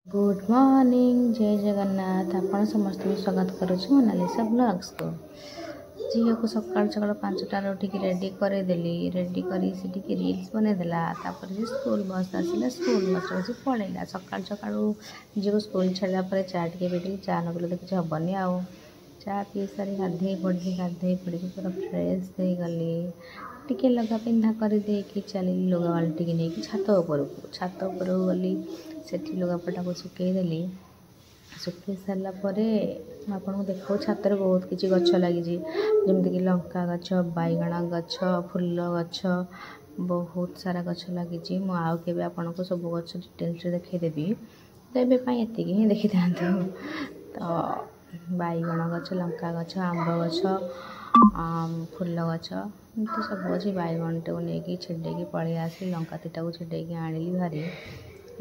good morning जय जगन्नाथ आपण समस्त स्वागत करुच्ची मोनालिसा ब्लॉग्स को झील को सकाल सकाल 5टार उठिक रेडी करदेली रेडी कर रिल्स बनईदेला स्कूल बस आसला स्कूल बस बस पलैला सकाल सकाल झील को स्कूल छाड़ा चा टे पीटी चा न पीले तो किसी हेनी आ चा पी सारी गाधे पड़ी पूरा फ्रेश हो गली टिके लगा पिंधा करदे चली लुगा बाल्टी नहीं छात उपर गली से लुगापटा को सुखेदेली सुखे सारापर आपको देखो छातर बहुत किसी गच लगी जमीक लंका गछ बैगण गछ फुल गछ बहुत सारा गछ लगी मुझे आपन को सब गछ डिटेल्स देखीदेवी तो ये ही देखी था तो बैगण गछ लंका गछ आंब गछ फुल गछ तो सब अच्छे बैगण टाक नहीं छेड़े पलि आसी लंका तीटा को छेड़े आनी भारी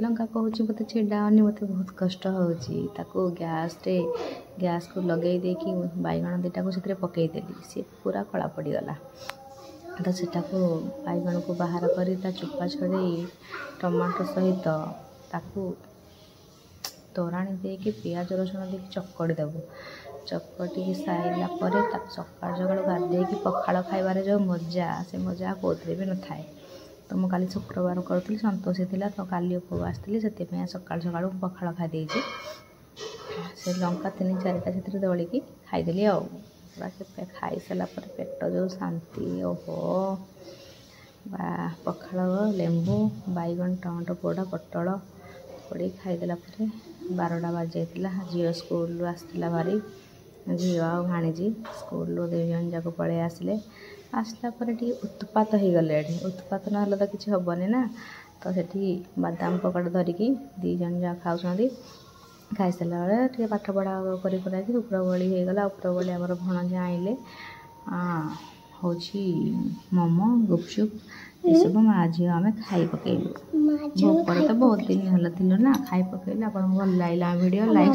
लंका कहूँ मत छेड़ानी मत बहुत कष्ट हो गैस को लगे देकी बैगण दीटा को से पकईदेली सी पूरा कला पड़गला तो सेटा को बैगण को बाहर कर चुपा छड़े टमाटो सहित ताकू तोराणी देकी पियाज रसुण देकी चकड़ी देबू चकटी सारा पर सकाल सकाल गाधे पखाड़ खाइबार जो मजा से मजा कौन भी न थाए तो मुझे काली शुक्रवार करी संतोषी थी तो काली उपवास थी से सकाल सकाल पखाड़ खाई से लंका 3-4टा से दलिकी खाईदेली खाई सारा पेट जो शांति ओहो बा पखाड़ लेंबू बैगन टमाटो पोड़ा पटल पड़ी खाईदेला 12टा बाजी झील स्कूल आसला भारी झील आ भाणीजी स्कूल 2 जन जाक पलि आसला उत्पात हो गले उत्पात ना तो किसी हेनी ना तो सेठी बादाम पकड़ धरिकी 2 जन जहाँ खाऊँ खाई सारा बेले पाठ पढ़ा कर उपरबली होगला उपरबली आम भणजे आइले हूँ मोमो गुपचुप ये सब माँ झी आम खाई पकेलु भोकर तो बहुत दिन है ना खाई पकेलु आपको भल लगा वीडियो लाइक